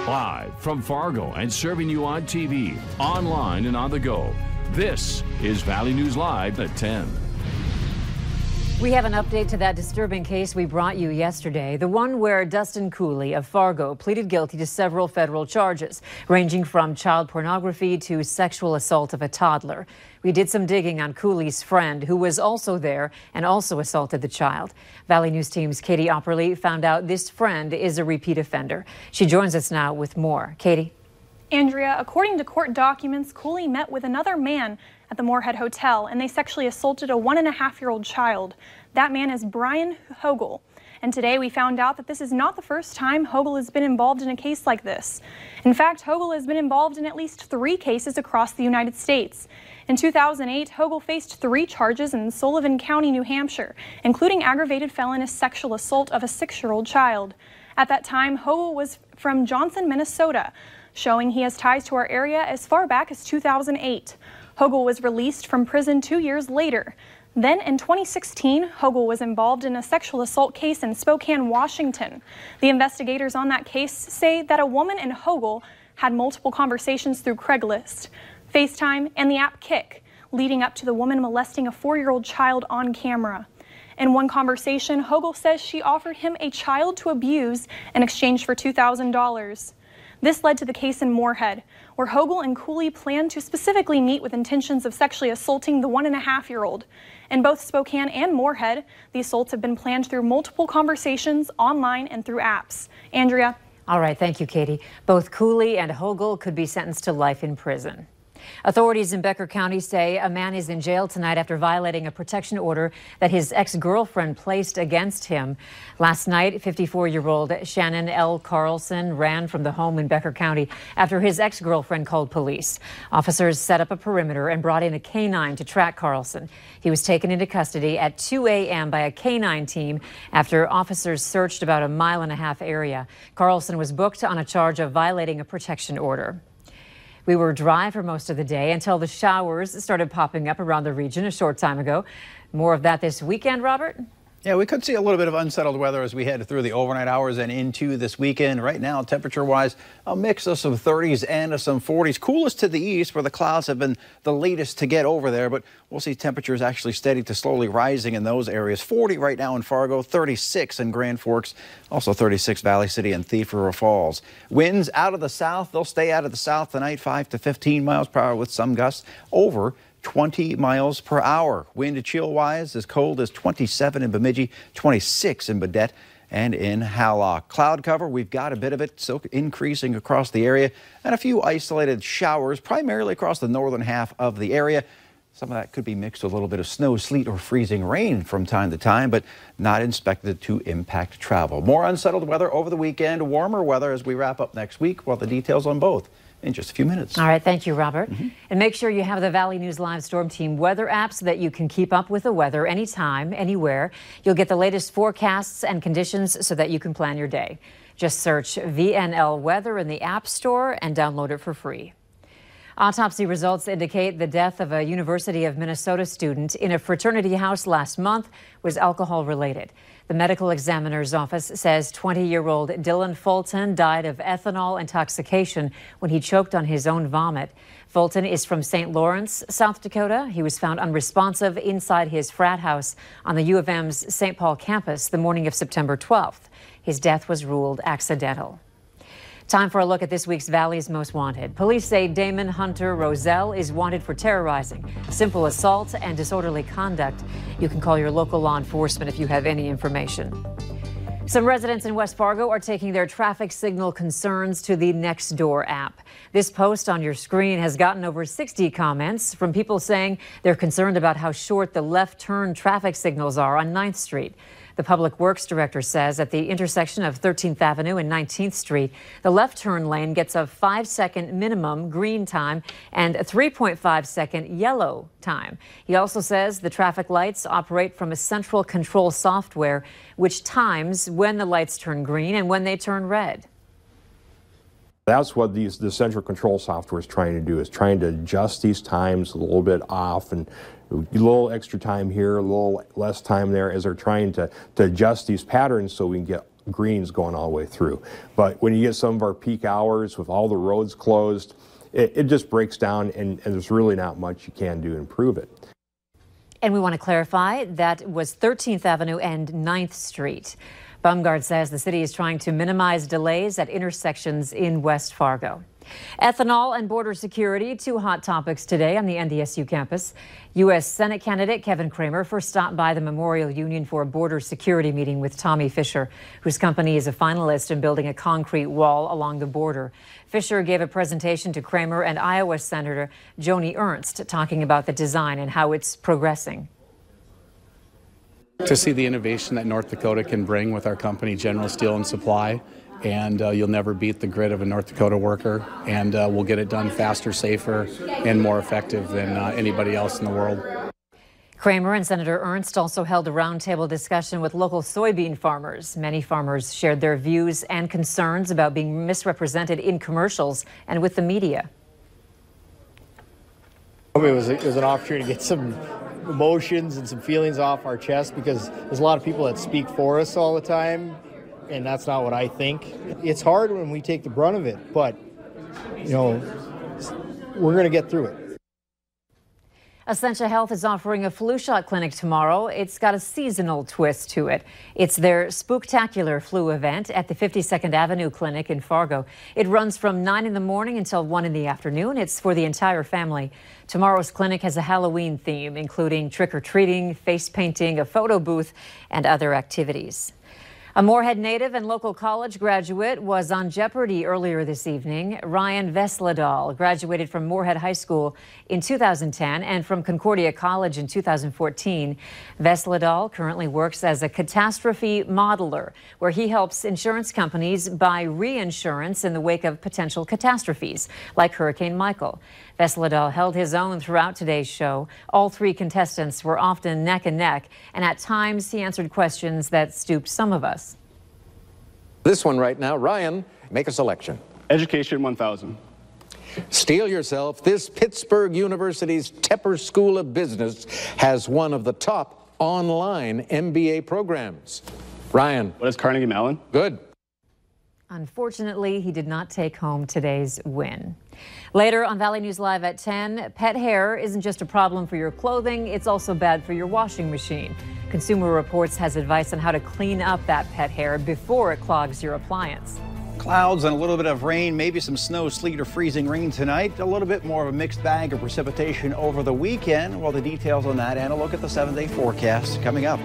Live from Fargo and serving you on TV, online, and on the go. This is Valley News Live at 10. We have an update to that disturbing case we brought you yesterday, the one where Dustin Cooley of Fargo pleaded guilty to several federal charges, ranging from child pornography to sexual assault of a toddler. We did some digging on Cooley's friend, who was also there and also assaulted the child. Valley News Team's Katie Opperly found out this friend is a repeat offender. She joins us now with more. Katie. Andrea, according to court documents, Cooley met with another man at the Moorhead Hotel, and they sexually assaulted a 1.5-year-old child. That man is Brian Hogle. And today we found out that this is not the first time Hogle has been involved in a case like this. In fact, Hogle has been involved in at least 3 cases across the United States. In 2008, Hogle faced 3 charges in Sullivan County, New Hampshire, including aggravated felonious sexual assault of a 6-year-old child. At that time, Hogle was from Johnson, Minnesota, showing he has ties to our area as far back as 2008. Hogle was released from prison 2 years later. Then in 2016, Hogle was involved in a sexual assault case in Spokane, Washington. The investigators on that case say that a woman and Hogle had multiple conversations through Craigslist, FaceTime, and the app Kik, leading up to the woman molesting a 4-year-old child on camera. In one conversation, Hogle says she offered him a child to abuse in exchange for $2,000. This led to the case in Moorhead, where Hogle and Cooley planned to specifically meet with intentions of sexually assaulting the 1.5-year-old. In both Spokane and Moorhead, the assaults have been planned through multiple conversations, online, and through apps. Andrea. All right, thank you, Katie. Both Cooley and Hogle could be sentenced to life in prison. Authorities in Becker County say a man is in jail tonight after violating a protection order that his ex-girlfriend placed against him. Last night, 54-year-old Shannon L. Carlson ran from the home in Becker County after his ex-girlfriend called police. Officers set up a perimeter and brought in a canine to track Carlson. He was taken into custody at 2 a.m. by a canine team after officers searched about a 1.5-mile area. Carlson was booked on a charge of violating a protection order. We were dry for most of the day until the showers started popping up around the region a short time ago. More of that this weekend, Robert? Yeah, we could see a little bit of unsettled weather as we head through the overnight hours and into this weekend. Right now, temperature-wise, a mix of some 30s and some 40s. Coolest to the east, where the clouds have been the latest to get over there, but we'll see temperatures actually steady to slowly rising in those areas. 40 right now in Fargo, 36 in Grand Forks, also 36 Valley City and Thief River Falls. Winds out of the south. They'll stay out of the south tonight, 5 to 15 miles per hour with some gusts over 20 miles per hour. Wind chill-wise as cold as 27 in Bemidji, 26 in Baudette and in Hallock. Cloud cover, we've got a bit of it, so increasing across the area, and a few isolated showers, primarily across the northern half of the area. Some of that could be mixed with a little bit of snow, sleet, or freezing rain from time to time, but not expected to impact travel. More unsettled weather over the weekend, warmer weather as we wrap up next week. Well, the details on both in just a few minutes. All right, thank you, Robert. And make sure you have the Valley News Live Storm Team weather app so that you can keep up with the weather anytime, anywhere. You'll get the latest forecasts and conditions so that you can plan your day. Just search VNL Weather in the App Store and download it for free. Autopsy results indicate the death of a University of Minnesota student in a fraternity house last month was alcohol-related. The medical examiner's office says 20-year-old Dylan Fulton died of ethanol intoxication when he choked on his own vomit. Fulton is from St. Lawrence, South Dakota. He was found unresponsive inside his frat house on the U of M's St. Paul campus the morning of September 12th. His death was ruled accidental. Time for a look at this week's Valley's Most Wanted. Police say Damon Hunter Roselle is wanted for terrorizing, simple assault, and disorderly conduct. You can call your local law enforcement if you have any information. Some residents in West Fargo are taking their traffic signal concerns to the Nextdoor app. This post on your screen has gotten over 60 comments from people saying they're concerned about how short the left turn traffic signals are on 9th Street. The Public Works Director says at the intersection of 13th Avenue and 19th Street, the left turn lane gets a 5-second minimum green time and a 3.5-second yellow time. He also says the traffic lights operate from a central control software, which times when the lights turn green and when they turn red. That's what the central control software is trying to do, is trying to adjust these times a little bit off, and a little extra time here, a little less time there, as they're trying to adjust these patterns so we can get greens going all the way through. But when you get some of our peak hours with all the roads closed, it just breaks down, and there's really not much you can do to improve it. And we want to clarify that was 13th Avenue and 9th Street. Baumgart says the city is trying to minimize delays at intersections in West Fargo. Ethanol and border security, two hot topics today on the NDSU campus. U.S. Senate candidate Kevin Cramer first stopped by the Memorial Union for a border security meeting with Tommy Fisher, whose company is a finalist in building a concrete wall along the border. Fisher gave a presentation to Cramer and Iowa Senator Joni Ernst, talking about the design and how it's progressing. To see the innovation that North Dakota can bring with our company, General Steel and Supply, and you'll never beat the grit of a North Dakota worker, and we'll get it done faster, safer, and more effective than anybody else in the world. Cramer and Senator Ernst also held a roundtable discussion with local soybean farmers. Many farmers shared their views and concerns about being misrepresented in commercials and with the media. It was an opportunity to get some emotions and some feelings off our chest, because there's a lot of people that speak for us all the time, and that's not what I think. It's hard when we take the brunt of it, but, you know, we're going to get through it. Essentia Health is offering a flu shot clinic tomorrow. It's got a seasonal twist to it. It's their Spooktacular flu event at the 52nd Avenue Clinic in Fargo. It runs from 9 in the morning until 1 in the afternoon. It's for the entire family. Tomorrow's clinic has a Halloween theme, including trick-or-treating, face painting, a photo booth, and other activities. A Moorhead native and local college graduate was on jeopardy earlier this evening. Ryan Vesledal graduated from Moorhead High School in 2010 and from Concordia College in 2014. Vesledal currently works as a catastrophe modeler, where he helps insurance companies buy reinsurance in the wake of potential catastrophes, like Hurricane Michael. Vesledal held his own throughout today's show. All three contestants were often neck and neck, and at times he answered questions that stooped some of us. This one right now, Ryan, make a selection. Education 1000. Steel yourself. This Pittsburgh University's Tepper School of Business has one of the top online MBA programs. Ryan. What is Carnegie Mellon? Good. Unfortunately, he did not take home today's win. Later on Valley News Live at 10, pet hair isn't just a problem for your clothing, it's also bad for your washing machine. Consumer Reports has advice on how to clean up that pet hair before it clogs your appliance. Clouds and a little bit of rain, maybe some snow, sleet, or freezing rain tonight. A little bit more of a mixed bag of precipitation over the weekend. Well, the details on that and a look at the 7-day forecast coming up.